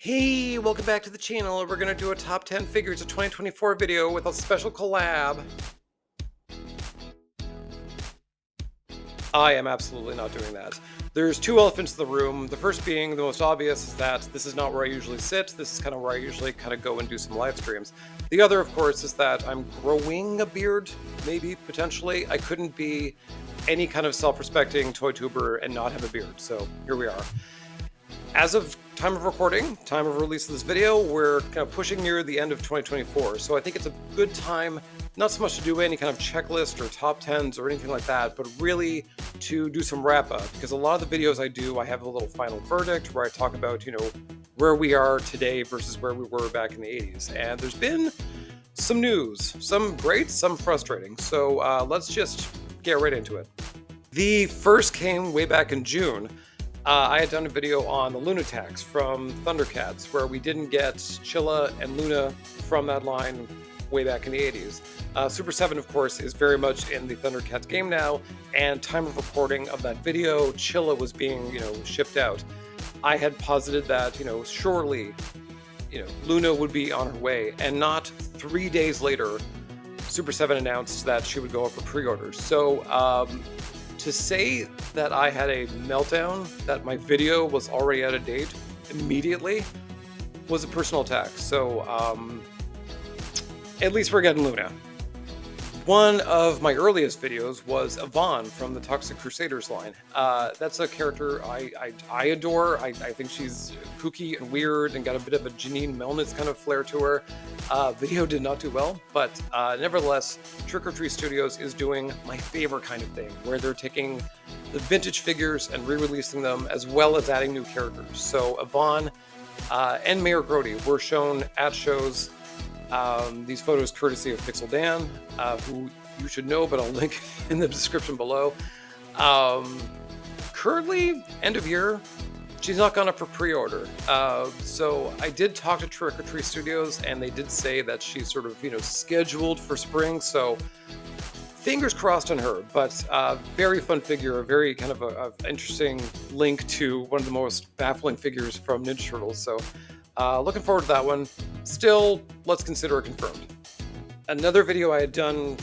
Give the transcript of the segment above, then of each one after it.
Hey, welcome back to the channel. We're going to do a top 10 figures of 2024 video with a special collab. I am absolutely not doing that. There's two elephants in the room. The first being the most obvious is that this is not where I usually sit. This is kind of where I usually kind of go and do some live streams. The other, of course, is that I'm growing a beard, maybe, potentially. I couldn't be any kind of self-respecting toy tuber and not have a beard. So here we are. As of time of recording, time of release of this video, we're kind of pushing near the end of 2024. So I think it's a good time, not so much to do any kind of checklist or top 10s or anything like that, but really to do some wrap up, because a lot of the videos I do, I have a little final verdict where I talk about, where we are today versus where we were back in the 80s. And there's been some news, some great, some frustrating. So let's just get right into it. The first came way back in June. I had done a video on the Lunatics from Thundercats, where we didn't get Chilla and Luna from that line way back in the 80s. Super 7, of course, is very much in the Thundercats game now, and time of recording of that video, Chilla was being, shipped out. I had posited that, surely, Luna would be on her way, and not 3 days later, Super 7 announced that she would go up for pre-orders. So, to say that I had a meltdown, that my video was already out of date immediately, was a personal attack. So, at least we're getting Luna. One of my earliest videos was Yvonne from the Toxic Crusaders line. That's a character I adore. I think she's kooky and weird and got a bit of a Janine Melnitz kind of flair to her. Video did not do well, but nevertheless, Trick or Treat Studios is doing my favorite kind of thing, where they're taking the vintage figures and re-releasing them, as well as adding new characters. So Yvonne and Mayor Grody were shown at shows. These photos courtesy of Pixel Dan, who you should know, but I'll link in the description below. Currently, end of year, she's not gone up for pre-order. So I did talk to Trick or Treat Studios, and they did say that she's sort of, scheduled for spring. So fingers crossed on her, but very fun figure, a very kind of a interesting link to one of the most baffling figures from Ninja Turtles. So looking forward to that one. Still, let's consider it confirmed. Another video I had done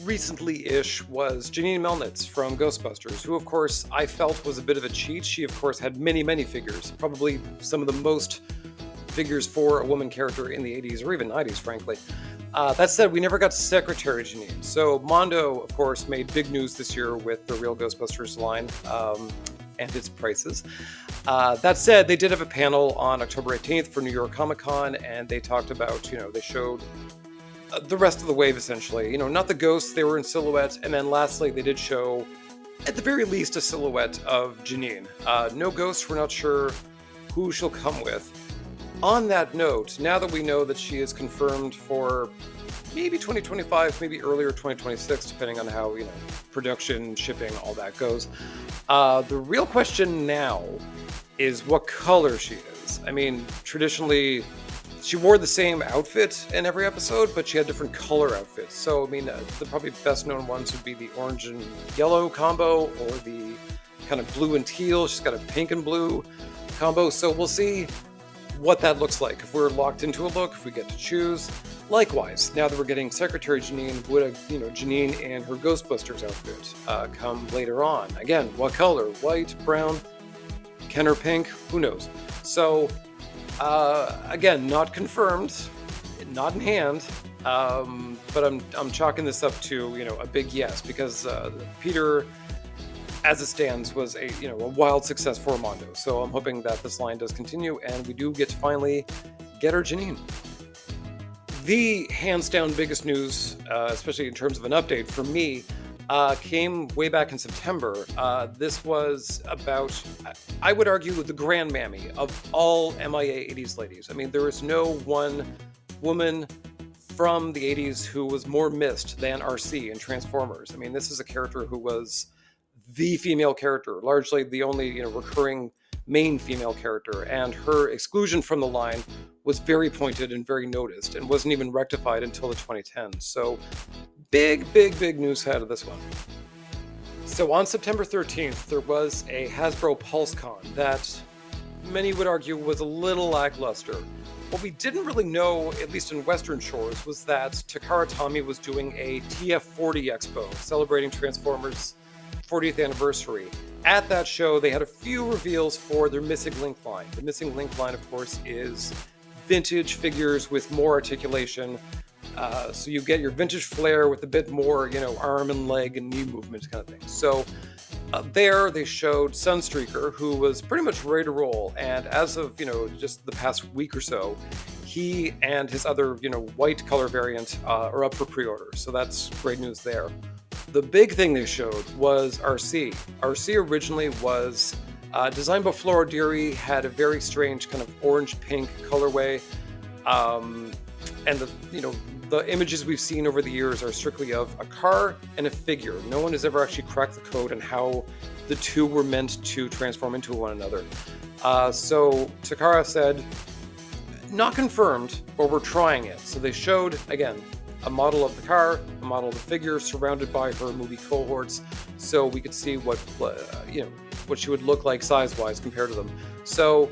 recently-ish was Janine Melnitz from Ghostbusters, who of course I felt was a bit of a cheat. She of course had many figures, probably some of the most figures for a woman character in the 80s or even 90s, frankly. That said, we never got Secretary Janine. So Mondo, of course, made big news this year with the Real Ghostbusters line and its prices. That said, they did have a panel on October 18th for New York Comic Con, and they talked about, they showed the rest of the wave, essentially. Not the ghosts, they were in silhouette, and then lastly, they did show, at the very least, a silhouette of Janine. No ghosts, we're not sure who she'll come with. On that note, now that we know that she is confirmed for maybe 2025, maybe earlier 2026, depending on how, production, shipping, all that goes. The real question now is what color she is. I mean, traditionally, she wore the same outfit in every episode, but she had different color outfits. So, I mean, the probably best known ones would be the orange and yellow combo, or the kind of blue and teal. She's got a pink and blue combo. So we'll see what that looks like. If we're locked into a look, if we get to choose. Likewise, now that we're getting Secretary Janine, would Janine and her Ghostbusters outfit come later on? Again, what color? White, brown, Kenner pink? Who knows? So, again, not confirmed, not in hand, but I'm chalking this up to a big yes, because Peter, as it stands, was a wild success for Mondo. So I'm hoping that this line does continue, and we do get to finally get our Janine. The hands down biggest news, especially in terms of an update for me, came way back in September. This was about, I would argue, the grandmammy of all MIA 80s ladies. I mean, there is no one woman from the 80s who was more missed than RC in Transformers. I mean, this is a character who was the female character, largely the only recurring main female character, and her exclusion from the line was very pointed and very noticed, and wasn't even rectified until the 2010s. So big news out of this one. So on September 13th, there was a Hasbro PulseCon that many would argue was a little lackluster. What we didn't really know, at least in Western shores, was that Takara Tomy was doing a TF40 Expo celebrating Transformers' 40th anniversary. At that show, they had a few reveals for their Missing Link line. The Missing Link line, of course, is vintage figures with more articulation. So you get your vintage flair with a bit more, arm and leg and knee movement kind of thing. So there they showed Sunstreaker, who was pretty much ready to roll. And as of, just the past week or so, he and his other, white color variant are up for pre-order. So that's great news there. The big thing they showed was RC. RC originally was designed by Flora Deary, had a very strange kind of orange-pink colorway. And the images we've seen over the years are strictly of a car and a figure. No one has ever actually cracked the code on how the two were meant to transform into one another. So Takara said, not confirmed, but we're trying it. So they showed, again, a model of the car, a model of the figure surrounded by her movie cohorts, so we could see what she would look like size-wise compared to them. So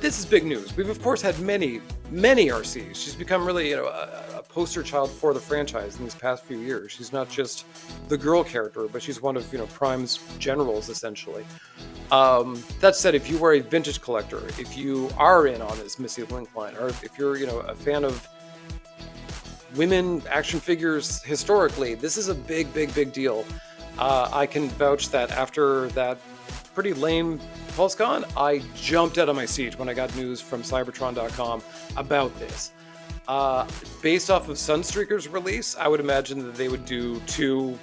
this is big news. We've of course had many RCs. She's become really a poster child for the franchise in these past few years. She's not just the girl character, but she's one of Prime's generals essentially. That said, if you are a vintage collector, if you are in on this Missy Link line, or if you're a fan of women action figures historically, this is a big deal. I can vouch that after that pretty lame PulseCon, I jumped out of my seat when I got news from Cybertron.com about this. Based off of Sunstreaker's release, I would imagine that they would do two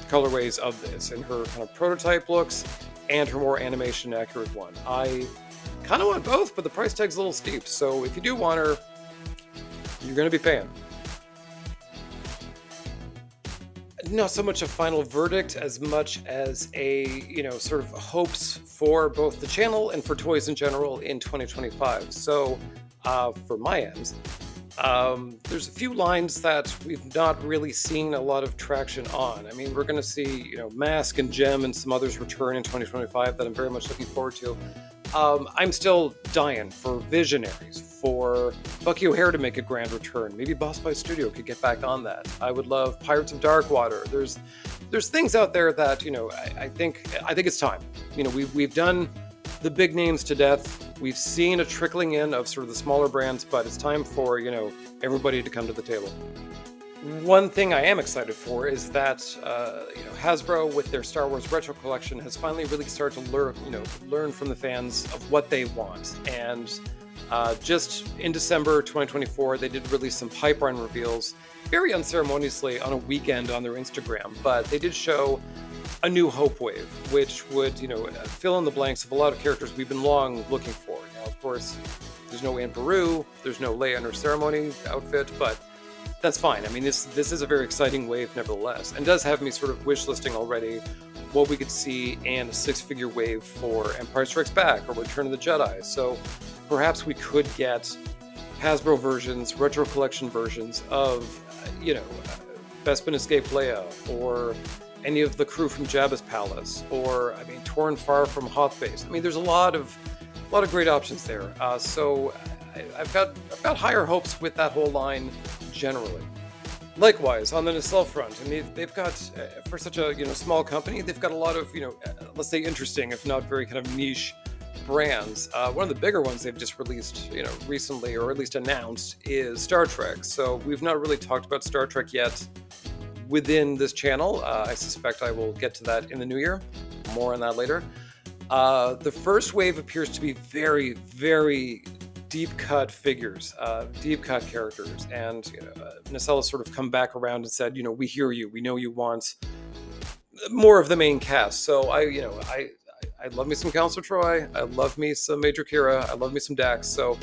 colorways of this, in her kind of prototype looks and her more animation accurate one. I kind of want both, but the price tag's a little steep, so if you do want her, you're going to be paying. Not so much a final verdict as much as a, sort of hopes for both the channel and for toys in general in 2025. So, for my end, there's a few lines that we've not really seen a lot of traction on. I mean, we're going to see, Mask and Gem and some others return in 2025 that I'm very much looking forward to. I'm still dying for Visionaries, for Bucky O'Hare to make a grand return. Maybe Boss Fight Studio could get back on that. I would love Pirates of Darkwater. There's things out there that I think it's time. We've done the big names to death. We've seen a trickling in of sort of the smaller brands, but it's time for everybody to come to the table. One thing I am excited for is that Hasbro, with their Star Wars Retro Collection, has finally really started to learn from the fans of what they want. And just in December 2024, they did release some pipeline reveals, very unceremoniously on a weekend on their Instagram. But they did show a new Hope Wave, which would fill in the blanks of a lot of characters we've been long looking for. Now, of course, there's no Anne Peru, there's no Leia in her ceremony outfit, but that's fine. I mean, this is a very exciting wave nevertheless, and does have me sort of wish listing already what we could see in a 6-figure wave for Empire Strikes Back or Return of the Jedi. So perhaps we could get Hasbro versions, retro collection versions of, Bespin Escape Leia, or any of the crew from Jabba's Palace, or Torn Far from Hoth Base. I mean, there's a lot of great options there. So I've got higher hopes with that whole line generally. Likewise, on the nacelle front, they've got, for such a small company, they've got a lot of let's say interesting, if not very kind of niche brands. One of the bigger ones they've just released recently, or at least announced, is Star Trek. So we've not really talked about Star Trek yet within this channel. I suspect I will get to that in the new year. More on that later. The first wave appears to be very deep cut figures, deep cut characters, and Nacelle has sort of come back around and said, we hear you, we know you want more of the main cast. So I love me some Counselor Troy, I love me some Major Kira, I love me some Dax. So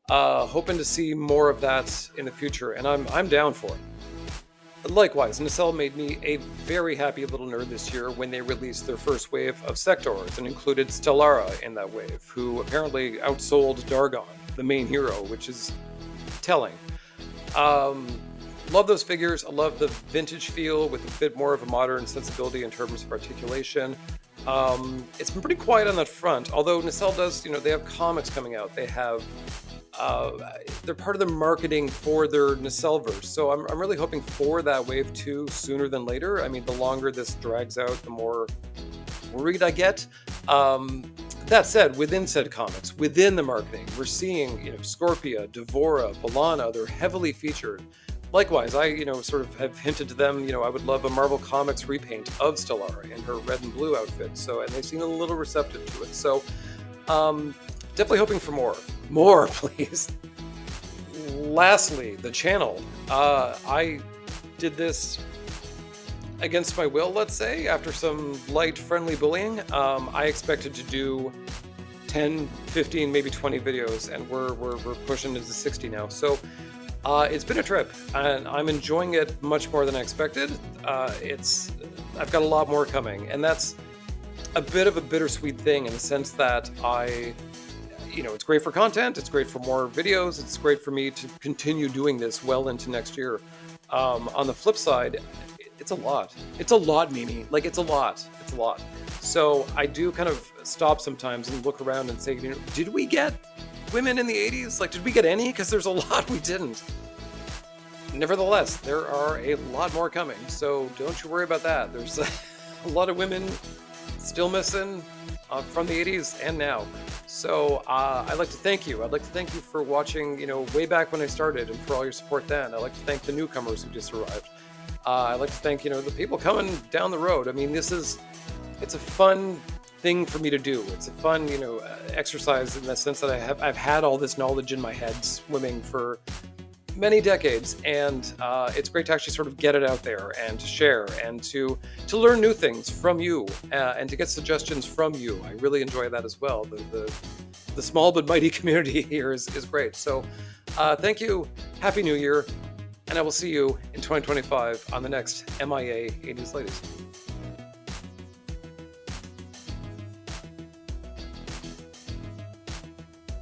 hoping to see more of that in the future, and I'm down for it. Likewise, Nacelle made me a very happy little nerd this year when they released their first wave of Sectors and included Stellara in that wave, who apparently outsold Dargon, the main hero, which is telling. Love those figures. I love the vintage feel with a bit more of a modern sensibility in terms of articulation. It's been pretty quiet on that front, although Nacelle does, they have comics coming out. They have, uh, they're part of the marketing for their Nacelleverse. So I'm really hoping for that wave two sooner than later. I mean, the longer this drags out, the more worried I get. Um, that said, within said comics, within the marketing, we're seeing, Scorpia, Devora, Balana, they're heavily featured. Likewise, I, sort of have hinted to them, I would love a Marvel Comics repaint of Stellara in her red and blue outfit. So, and they seem a little receptive to it. So, definitely hoping for more. More, please. Lastly, the channel. I did this against my will, let's say, after some light friendly bullying. I expected to do 10, 15, maybe 20 videos, and we're pushing into 60 now. So it's been a trip, and I'm enjoying it much more than I expected. I've got a lot more coming, and that's a bit of a bittersweet thing in the sense that it's great for content, it's great for more videos, it's great for me to continue doing this well into next year. On the flip side, it's a lot. It's a lot, Mimi. Like, it's a lot. It's a lot. So I do kind of stop sometimes and look around and say, did we get women in the 80s? Like, did we get any? Because there's a lot we didn't. Nevertheless, there are a lot more coming. So don't you worry about that. There's a lot of women still missing from the 80s and now. So I'd like to thank you. I'd like to thank you for watching, way back when I started and for all your support then. I'd like to thank the newcomers who just arrived. I'd like to thank, the people coming down the road. I mean, it's a fun thing for me to do. It's a fun, exercise in the sense that I've had all this knowledge in my head swimming for many decades, and it's great to actually sort of get it out there and to share and to learn new things from you and to get suggestions from you. I really enjoy that as well. The small but mighty community here is great. So thank you. Happy New Year. And I will see you in 2025 on the next MIA 80s Ladies.